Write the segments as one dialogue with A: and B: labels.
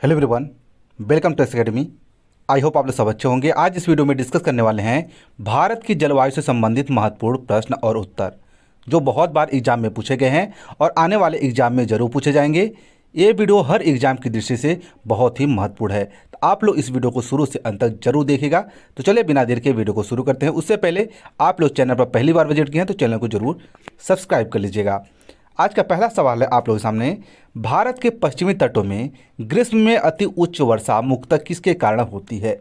A: Hello everyone, welcome to academy. I hope आप लोग सब अच्छे होंगे। आज इस वीडियो में डिस्कस करने वाले हैं भारत की जलवायु से संबंधित महत्वपूर्ण प्रश्न और उत्तर जो बहुत बार एग्जाम में पूछे गए हैं और आने वाले एग्जाम में ज़रूर पूछे जाएंगे। ये वीडियो हर एग्जाम की दृष्टि से बहुत ही महत्वपूर्ण है, तो आप लोग इस वीडियो को शुरू से अंत तक जरूर देखिएगा। तो चलिए बिना देर के वीडियो को शुरू करते हैं। उससे पहले आप लोग चैनल पर पहली बार विजिट किए हैं तो चैनल को जरूर सब्सक्राइब कर लीजिएगा। आज का पहला सवाल है आप लोगों के सामने, भारत के पश्चिमी तटों में ग्रीष्म में अति उच्च वर्षा मुख्यतः किसके कारण होती है?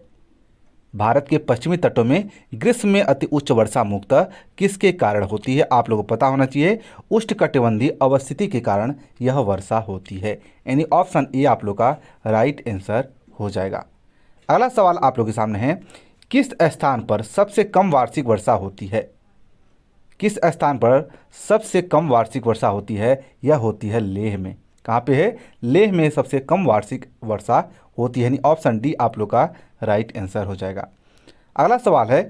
A: भारत के पश्चिमी तटों में ग्रीष्म में अति उच्च वर्षा मुख्यतः किसके कारण होती है? आप लोगों को पता होना चाहिए, उष्णकटिबंधीय अवस्थिति के कारण यह वर्षा होती है। यानी ऑप्शन ए आप लोग का राइट आंसर हो जाएगा। अगला सवाल आप लोगों के सामने है, किस स्थान पर सबसे कम वार्षिक वर्षा होती है? किस स्थान पर सबसे कम वार्षिक वर्षा होती है? यह होती है लेह में। कहाँ पे है? लेह में सबसे कम वार्षिक वर्षा होती है। यानी ऑप्शन डी आप लोग का राइट आंसर हो जाएगा। अगला सवाल है,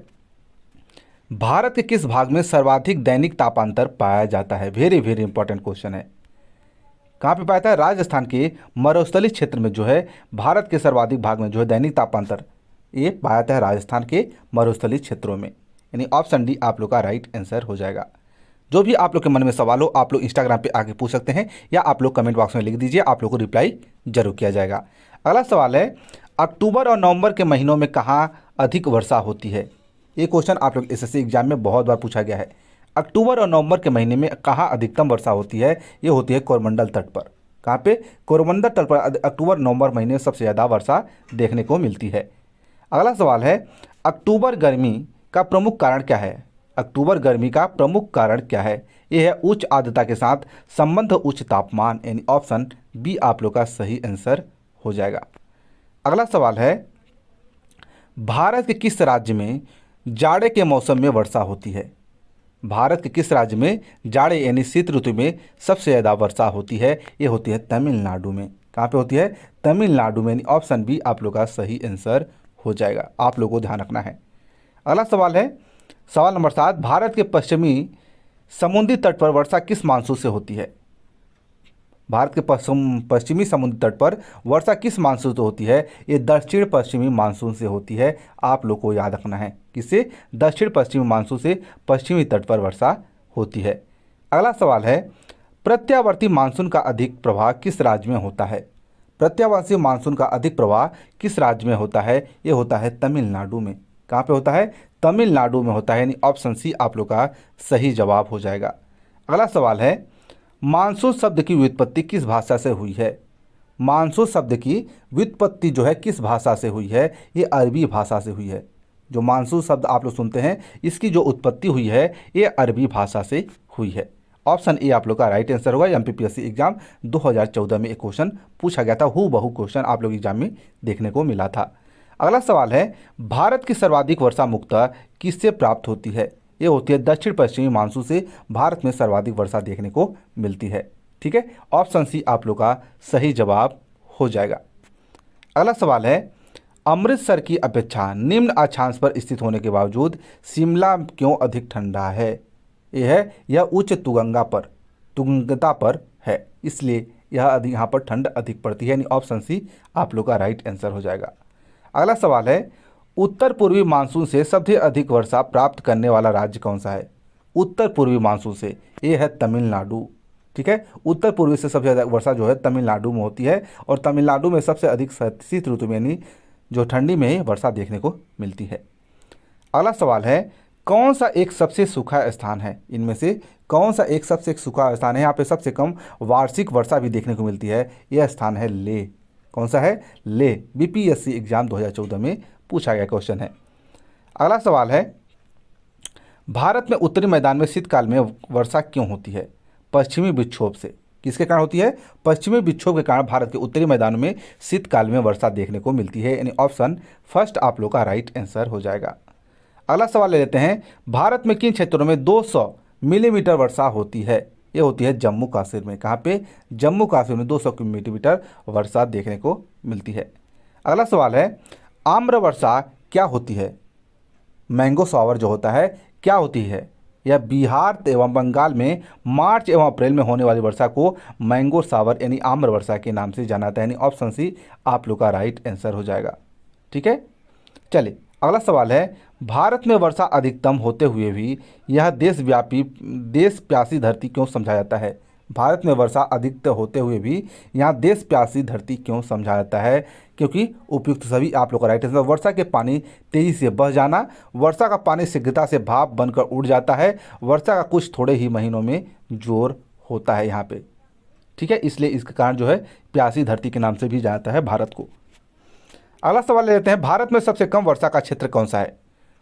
A: भारत के किस भाग में सर्वाधिक दैनिक तापांतर पाया जाता है? वेरी वेरी इंपॉर्टेंट क्वेश्चन है। कहाँ पे पाया जाता है? राजस्थान के मरुस्थलीय क्षेत्र में जो है भारत के सर्वाधिक भाग में जो है दैनिक तापांतर ये पाया जाता है राजस्थान के मरुस्थलीय क्षेत्रों में। यानी ऑप्शन डी आप लोग का राइट आंसर हो जाएगा। जो भी आप लोग के मन में सवाल हो आप लोग इंस्टाग्राम पे आके पूछ सकते हैं या आप लोग कमेंट बॉक्स में लिख दीजिए, आप लोग को रिप्लाई जरूर किया जाएगा। अगला सवाल है, अक्टूबर और नवंबर के महीनों में कहाँ अधिक वर्षा होती है? ये क्वेश्चन आप लोग एसएससी एग्जाम में बहुत बार पूछा गया है। अक्टूबर और नवंबर के महीने में कहाँ अधिकतम वर्षा होती है? ये होती है कोरमंडल तट पर। कहाँ पे? कोरमंडल तट पर अक्टूबर नवंबर महीने में सबसे ज़्यादा वर्षा देखने को मिलती है। अगला सवाल है, अक्टूबर गर्मी का प्रमुख कारण क्या है? अक्टूबर गर्मी का प्रमुख कारण क्या है? यह है उच्च आर्द्रता के साथ संबंध उच्च तापमान। यानी ऑप्शन बी आप लोग का सही आंसर हो जाएगा। अगला सवाल है, भारत के किस राज्य में जाड़े के मौसम में वर्षा होती है? भारत के किस राज्य में जाड़े यानी शीत ऋतु में सबसे ज़्यादा वर्षा होती है? ये होती है तमिलनाडु में। कहाँ पे होती है? तमिलनाडु में। यानी ऑप्शन बी आप लोग का सही आंसर हो जाएगा। आप लोगों को ध्यान रखना है। अगला सवाल है, सवाल नंबर 7, भारत के पश्चिमी समुद्री तट पर वर्षा किस मानसून से होती है? भारत के पश्चिमी समुद्री तट पर वर्षा किस मानसून से होती है? ये दक्षिण पश्चिमी मानसून से होती है। आप लोग को याद रखना है, किससे? दक्षिण पश्चिमी मानसून से पश्चिमी तट पर वर्षा होती है। अगला सवाल है, प्रत्यावर्ती मानसून का अधिक प्रभाव किस राज्य में होता है? प्रत्यावर्ती मानसून का अधिक प्रभाव किस राज्य में होता है? ये होता है तमिलनाडु में। कहाँ पे होता है? तमिलनाडु में होता है। यानी ऑप्शन सी आप लोग का सही जवाब हो जाएगा। अगला सवाल है, मानसून शब्द की व्युत्पत्ति किस भाषा से हुई है? मानसून शब्द की व्युत्पत्ति जो है किस भाषा से हुई है? ये अरबी भाषा से हुई है। जो मानसून शब्द आप लोग सुनते हैं इसकी जो उत्पत्ति हुई है ये अरबी भाषा से हुई है। ऑप्शन ए आप लोग का राइट आंसर होगा। एमपीपीएससी एग्जाम 2014 में एक क्वेश्चन पूछा गया था, हूबहू क्वेश्चन आप लोग एग्जाम में देखने को मिला था। अगला सवाल है, भारत की सर्वाधिक वर्षा मुख्यतः किससे प्राप्त होती है? ये होती है दक्षिण पश्चिमी मानसून से भारत में सर्वाधिक वर्षा देखने को मिलती है। ठीक है, ऑप्शन सी आप लोग का सही जवाब हो जाएगा। अगला सवाल है, अमृतसर की अपेक्षा निम्न अक्षांश पर स्थित होने के बावजूद शिमला क्यों अधिक ठंडा है? यह उच्च तुंगता पर है, इसलिए यह यहाँ पर ठंड अधिक पड़ती है। यानी ऑप्शन सी आप लोग का राइट आंसर हो जाएगा। अगला सवाल है, उत्तर पूर्वी मानसून से सबसे अधिक वर्षा प्राप्त करने वाला राज्य कौन सा है? उत्तर पूर्वी मानसून से, ये है तमिलनाडु। ठीक है, उत्तर पूर्वी से सबसे ज़्यादा वर्षा जो है तमिलनाडु में होती है और तमिलनाडु में सबसे अधिक शीत ऋतु में यानी जो ठंडी में ही वर्षा देखने को मिलती है। अगला सवाल है, कौन सा एक सबसे सूखा स्थान है? इनमें से कौन सा एक सबसे सूखा स्थान है? यहाँ पे सबसे कम वार्षिक वर्षा भी देखने को मिलती है। यह स्थान है लेह। कौन सा है? लेह। बीपीएससी एग्जाम 2014 में पूछा गया क्वेश्चन है। अगला सवाल है, भारत में उत्तरी मैदान में शीतकाल में वर्षा क्यों होती है? पश्चिमी विक्षोभ से। किसके कारण होती है? पश्चिमी विक्षोभ के कारण भारत के उत्तरी मैदानों में शीतकाल में वर्षा देखने को मिलती है। यानी ऑप्शन फर्स्ट आप लोग का राइट आंसर हो जाएगा। अगला सवाल ले लेते हैं, भारत में किन क्षेत्रों में 200 मिलीमीटर वर्षा होती है? ये होती है जम्मू कश्मीर में। कहाँ पे? जम्मू कश्मीर में 200 मिलीमीटर वर्षा देखने को मिलती है। अगला सवाल है, आम्र वर्षा क्या होती है? मैंगो शॉवर जो होता है क्या होती है? या बिहार एवं बंगाल में मार्च एवं अप्रैल में होने वाली वर्षा को मैंगो सावर यानी आम्र वर्षा के नाम से जाना जाता है। यानी ऑप्शन सी आप लोग का राइट आंसर हो जाएगा। ठीक है, चलिए अगला सवाल है, भारत में वर्षा अधिकतम होते हुए भी यह देश प्यासी धरती क्यों समझा जाता है? भारत में वर्षा अधिक होते हुए भी यहाँ देश प्यासी धरती क्यों समझा जाता है? क्योंकि उपयुक्त सभी आप लोग का राइट आंसर। वर्षा के पानी तेजी से बह जाना, वर्षा का पानी शीघ्रता से भाप बनकर उड़ जाता है, वर्षा का कुछ थोड़े ही महीनों में जोर होता है यहाँ पे। ठीक है, इसलिए इसके कारण जो है प्यासी धरती के नाम से भी जाता है भारत को। अगला सवाल ले लेते हैं, भारत में सबसे कम वर्षा का क्षेत्र कौन सा है?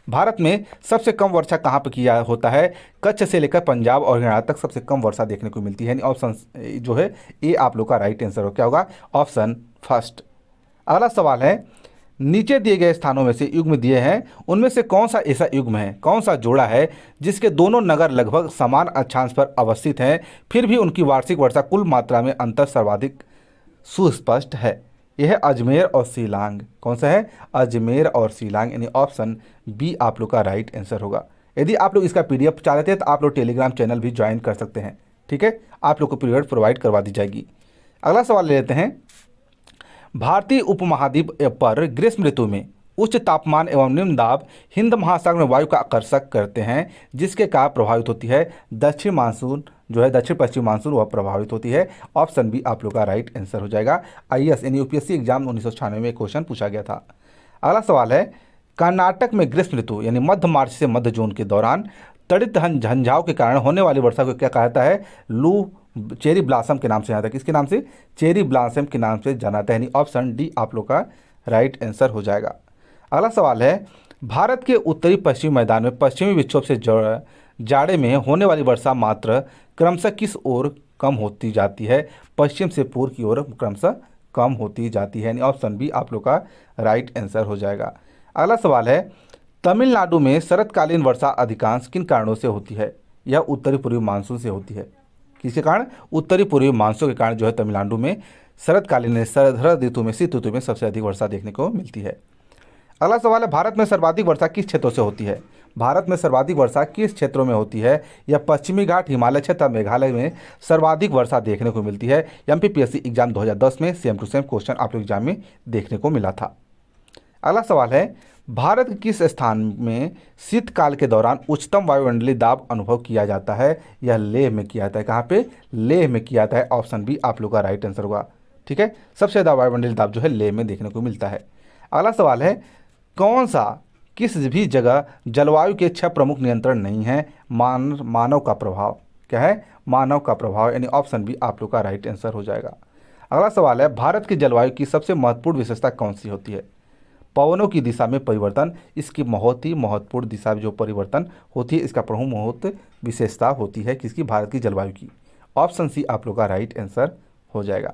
A: भारत में सबसे कम वर्षा कहाँ पर किया होता है? कच्छ से लेकर पंजाब और हरियाणा तक सबसे कम वर्षा देखने को मिलती है। ऑप्शन जो है ए आप लोग का राइट आंसर हो, क्या होगा? Option first. अगला सवाल है, नीचे दिए गए स्थानों में से युग्म दिए हैं, उनमें से कौन सा ऐसा युग्म है, कौन सा जोड़ा है जिसके दोनों नगर लगभग समान अक्षांश पर अवस्थित हैं, फिर भी उनकी वार्षिक वर्षा कुल मात्रा में अंतर सर्वाधिक सुस्पष्ट है? यह है अजमेर और शिलांग। कौन सा है? अजमेर और शिलांग, यानी ऑप्शन बी आप लोग का राइट आंसर होगा। यदि आप लोग इसका पीडीएफ चाहते हैं तो आप लोग टेलीग्राम चैनल भी ज्वाइन कर सकते हैं। ठीक है, आप लोग को पीडीएफ प्रोवाइड करवा दी जाएगी। अगला सवाल ले लेते हैं, भारतीय उपमहाद्वीप पर ग्रीष्म ऋतु में उच्च तापमान एवं निम्न दाब हिंद महासागर में वायु का आकर्षक करते हैं, जिसके कारण प्रभावित होती है दक्षिण मानसून जो है दक्षिण पश्चिम मानसून, वह प्रभावित होती है। ऑप्शन बी आप लोग का राइट आंसर हो जाएगा। आईएएस यानी यूपीएससी एग्जाम 1996 में क्वेश्चन पूछा गया था। अगला सवाल है, कर्नाटक में ग्रीष्म ऋतु यानी मध्य मार्च से मध्य जून के दौरान त्वरित झंझाव के कारण होने वाली वर्षा को क्या कहा जाता है? लू चेरी ब्लासम के नाम से जाना जाता है। किसके नाम से? चेरी ब्लासम के नाम से जाना जाता है, यानी ऑप्शन डी आप लोग का राइट आंसर हो जाएगा। अगला सवाल है, भारत के उत्तरी पश्चिमी मैदान में पश्चिमी विक्षोभ से जाड़े में होने वाली वर्षा मात्रा क्रमशः किस ओर कम होती जाती है? पश्चिम से पूर्व की ओर क्रमशः कम होती जाती है, यानी ऑप्शन बी आप लोग का राइट आंसर हो जाएगा। अगला सवाल है, तमिलनाडु में शरतकालीन वर्षा अधिकांश किन कारणों से होती है? यह उत्तरी पूर्वी मानसून से होती है। किसके कारण? उत्तरी पूर्वी मानसून के कारण जो है तमिलनाडु में शरद ऋतु में शीत ऋतु में सबसे अधिक वर्षा देखने को मिलती है। अगला सवाल है, भारत में सर्वाधिक वर्षा किस क्षेत्रों से होती है? भारत में सर्वाधिक वर्षा किस क्षेत्रों में होती है? यह पश्चिमी घाट, हिमालय क्षेत्र, मेघालय में सर्वाधिक वर्षा देखने को मिलती है। एमपीपीएससी एग्जाम 2010 में सेम टू सेम क्वेश्चन आप लोग एग्जाम में देखने को मिला था। अगला सवाल है, भारत के किस स्थान में शीतकाल के दौरान उच्चतम वायुमंडलीय दाब अनुभव किया जाता है? यह लेह में किया जाता है। कहाँ पे? लेह में किया जाता है। ऑप्शन बी आप लोग का राइट आंसर होगा। ठीक है, सबसे ज़्यादा वायुमंडलीय दाब जो है लेह में देखने को मिलता है। अगला सवाल है, कौन सा किस भी जगह जलवायु के 6 प्रमुख नियंत्रण नहीं है? मानव का प्रभाव। क्या है? मानव का प्रभाव, यानी ऑप्शन बी आप लोग का राइट आंसर हो जाएगा। अगला सवाल है, भारत की जलवायु की सबसे महत्वपूर्ण विशेषता कौन सी होती है? पवनों की दिशा में परिवर्तन। इसकी बहुत ही महत्वपूर्ण दिशा जो परिवर्तन होती है, इसका प्रमुख महत्व विशेषता होती है किसकी? भारत की जलवायु की। ऑप्शन सी आप लोग का राइट आंसर हो जाएगा।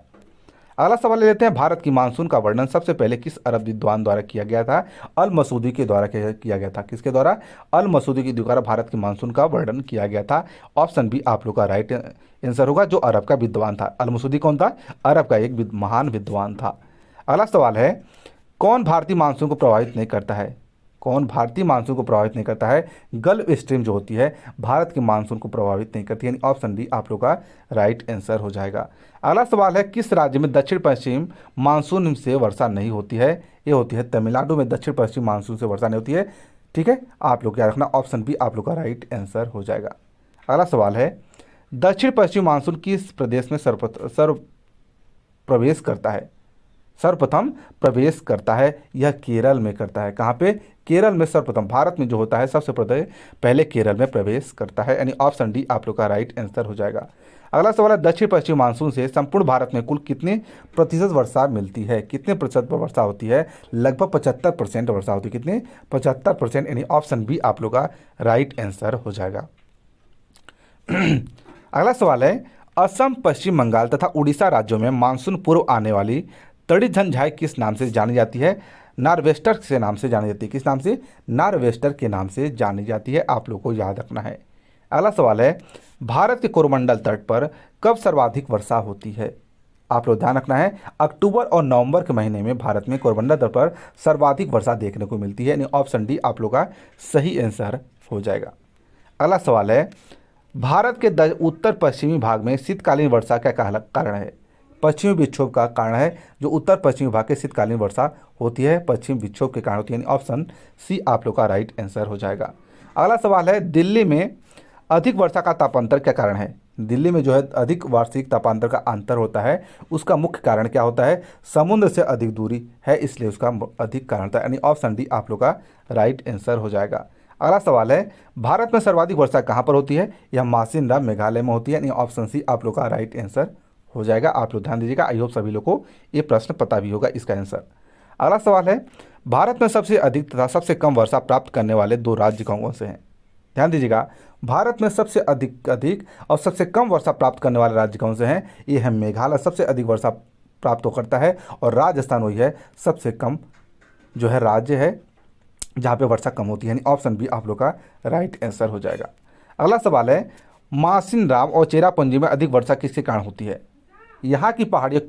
A: अगला सवाल ले लेते हैं, भारत की मानसून का वर्णन सबसे पहले किस अरब विद्वान द्वारा किया गया था? अल मसूदी के द्वारा किया गया था। किसके द्वारा? अल मसूदी के द्वारा भारत की मानसून का वर्णन किया गया था। ऑप्शन बी आप लोग का राइट आंसर होगा, जो अरब का विद्वान था। अल मसूदी कौन था? अरब का एक महान विद्वान था। अगला सवाल है, कौन भारतीय मानसून को प्रभावित नहीं करता है? कौन भारतीय मानसून को प्रभावित नहीं करता है? गल्फ स्ट्रीम जो होती है भारत के मानसून को प्रभावित नहीं करती है, यानी ऑप्शन डी आप लोग का राइट आंसर हो जाएगा। अगला सवाल है, किस राज्य में दक्षिण पश्चिम मानसून से वर्षा नहीं होती है? ये होती है तमिलनाडु में दक्षिण पश्चिम मानसून से वर्षा नहीं होती है। ठीक है, आप लोग याद रखना, ऑप्शन बी आप लोग का राइट आंसर हो जाएगा। अगला सवाल है, दक्षिण पश्चिम मानसून किस प्रदेश में प्रवेश करता है? सर्वप्रथम प्रवेश करता है, यह केरल में करता है। कहाँ पे? केरल में सर्वप्रथम, भारत में जो होता है सबसे पहले केरल में प्रवेश करता है, यानी ऑप्शन डी आप लोग का राइट आंसर हो जाएगा। अगला सवाल है, दक्षिण पश्चिम मानसून से संपूर्ण भारत में कुल कितने प्रतिशत वर्षा मिलती है? कितने प्रतिशत पर वर्षा होती है? लगभग 75% वर्षा होती है। कितने? 75%, यानी ऑप्शन बी आप लोग का राइट आंसर हो जाएगा। अगला सवाल है, असम, पश्चिम बंगाल तथा उड़ीसा राज्यों में मानसून पूर्व आने वाली त्वरित झंझाई किस नाम से जानी जाती है? नॉर्वेस्टर के नाम से जानी जाती है। किस नाम से? नॉर्वेस्टर के नाम से जानी जाती है, आप लोग को याद रखना है। अगला सवाल है, भारत के कोरोमंडल तट पर कब सर्वाधिक वर्षा होती है? आप लोग ध्यान रखना है, अक्टूबर और नवंबर के महीने में भारत में कोरोमंडल तट पर सर्वाधिक वर्षा देखने को मिलती है, यानी ऑप्शन डी आप लोग का सही आंसर हो जाएगा। अगला सवाल है, भारत के उत्तर पश्चिमी भाग में शीतकालीन वर्षा क्या कारण है? पश्चिमी विक्षोभ का कारण है। जो उत्तर पश्चिमी भाग के शीतकालीन वर्षा होती है पश्चिमी विक्षोभ के कारण होती है, यानी ऑप्शन सी आप लोग का राइट आंसर हो जाएगा। अगला सवाल है, दिल्ली में अधिक वर्षा का तापांतर क्या कारण है? दिल्ली में जो है अधिक वार्षिक तापांतर का अंतर होता है, उसका मुख्य कारण क्या होता है? समुद्र से अधिक दूरी है, इसलिए उसका अधिक कारण होता है, यानी ऑप्शन डी आप लोग का राइट आंसर हो जाएगा। अगला सवाल है, भारत में सर्वाधिक वर्षा कहाँ पर होती है? यह मासिन राम मेघालय में होती है, यानी ऑप्शन सी आप लोग का राइट आंसर हो जाएगा। आप लोग ध्यान दीजिएगा, आई होप सभी लोग को ये प्रश्न पता भी होगा इसका आंसर। अगला सवाल है, भारत में सबसे अधिक तथा सबसे कम वर्षा प्राप्त करने वाले दो राज्य कौन से हैं? ध्यान दीजिएगा, भारत में सबसे अधिक और सबसे कम वर्षा प्राप्त करने वाले राज्य कौन से हैं? ये है मेघालय सबसे अधिक वर्षा प्राप्त करता है, और राजस्थान वही है सबसे कम जो है राज्य है जहाँ पे वर्षा कम होती है, यानी ऑप्शन बी आप लोग का राइट आंसर हो जाएगा। अगला सवाल है, मासिन राम और चेरापूंजी में अधिक वर्षा किसके कारण होती है? यहाँ की पहाड़ियों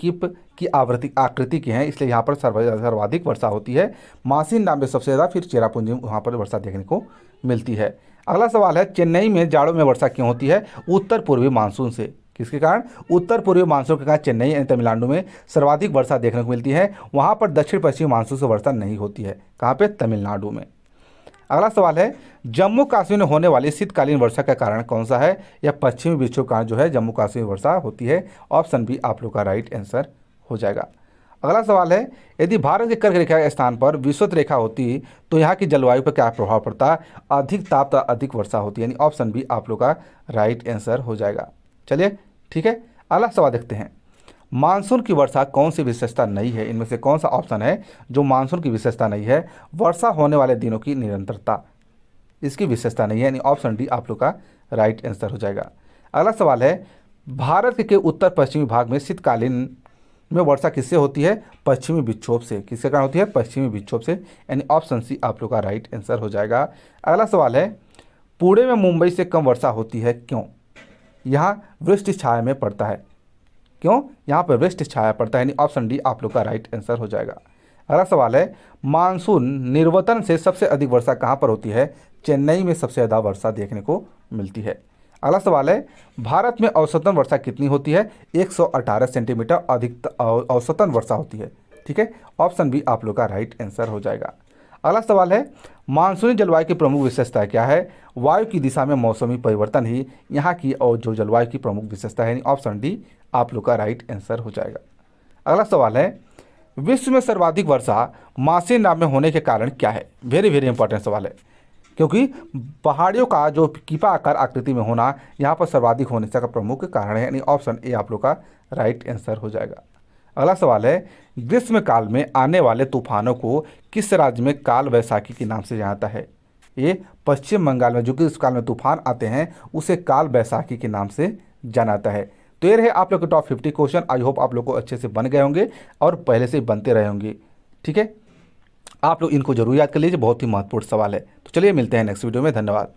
A: की आकृति की हैं, इसलिए यहाँ पर सर्वाधिक वर्षा होती है। मासिन राम में सबसे ज़्यादा, फिर चेरापूंजी में वहाँ पर वर्षा देखने को मिलती है। अगला सवाल है, चेन्नई में जाड़ों में वर्षा क्यों होती है? उत्तर पूर्वी मानसून से। किसके कारण? उत्तर पूर्वी मानसून के कारण चेन्नई यानी तमिलनाडु में सर्वाधिक वर्षा देखने को मिलती है। वहाँ पर दक्षिण पश्चिमी मानसून से वर्षा नहीं होती है। कहाँ पे? तमिलनाडु में। अगला सवाल है, जम्मू कश्मीर में होने वाली शीतकालीन वर्षा का कारण कौन सा है? यह पश्चिमी विक्षोभ कारण जो है जम्मू कश्मीर में वर्षा होती है। ऑप्शन बी आप लोग का राइट आंसर हो जाएगा। अगला सवाल है, यदि भारत के कर्क रेखा के स्थान पर विषुवत रेखा होती तो यहाँ की जलवायु पर क्या प्रभाव पड़ता? अधिक ताप तथा अधिक वर्षा होती है, यानी ऑप्शन बी आप लोग का राइट आंसर हो जाएगा। चलिए ठीक है, अगला सवाल देखते हैं, मानसून की वर्षा कौन सी विशेषता नहीं है? इनमें से कौन सा ऑप्शन है जो मानसून की विशेषता नहीं है? वर्षा होने वाले दिनों की निरंतरता इसकी विशेषता नहीं है, यानी ऑप्शन डी आप लोग का राइट आंसर हो जाएगा। अगला सवाल है, भारत के उत्तर पश्चिमी भाग में शीतकालीन में वर्षा किससे होती है? पश्चिमी विक्षोभ से। किसके कारण होती है? पश्चिमी विक्षोभ से, यानी ऑप्शन सी आप लोग का राइट आंसर हो जाएगा। अगला सवाल है, पुणे में मुंबई से कम वर्षा होती है, क्यों? यहाँ वृष्टि छाया में पड़ता है। क्यों? यहाँ पर वृष्टि छाया पड़ता है, यानी ऑप्शन डी आप लोग का राइट आंसर हो जाएगा। अगला सवाल है, मानसून निर्वतन से सबसे अधिक वर्षा कहाँ पर होती है? चेन्नई में सबसे ज़्यादा वर्षा देखने को मिलती है। अगला सवाल है, भारत में औसतन वर्षा कितनी होती है? 118 सेंटीमीटर अधिक औसतन वर्षा होती है। ठीक है, ऑप्शन बी आप लोग का राइट आंसर हो जाएगा। अगला सवाल है, मानसूनी जलवायु की प्रमुख विशेषता क्या है? वायु की दिशा में मौसमी परिवर्तन ही यहाँ की और जो जलवायु की प्रमुख विशेषता है, ऑप्शन डी आप लोग का राइट आंसर हो जाएगा। अगला सवाल है, विश्व में सर्वाधिक वर्षा मासिन राम में होने के कारण क्या है? वेरी वेरी इंपॉर्टेंट सवाल है, क्योंकि पहाड़ियों का जो कीपा आकार आकृति में होना यहाँ पर सर्वाधिक होने का प्रमुख कारण है, यानी ऑप्शन ए आप लोग का राइट आंसर हो जाएगा। अगला सवाल है, ग्रीष्मकाल में आने वाले तूफानों को किस राज्य में काल वैसाखी के नाम से जाना जाता है? ये पश्चिम बंगाल में जो ग्रीष्मकाल में तूफान आते हैं उसे काल वैसाखी के नाम से जाना जाता है। तो ये रहे आप लोग के टॉप 50 क्वेश्चन। आई होप आप लोग को अच्छे से बन गए होंगे और पहले से बनते रहे होंगे। ठीक है, आप लोग इनको जरूर याद कर लीजिए, बहुत ही महत्वपूर्ण सवाल है। तो चलिए मिलते हैं नेक्स्ट वीडियो में, धन्यवाद।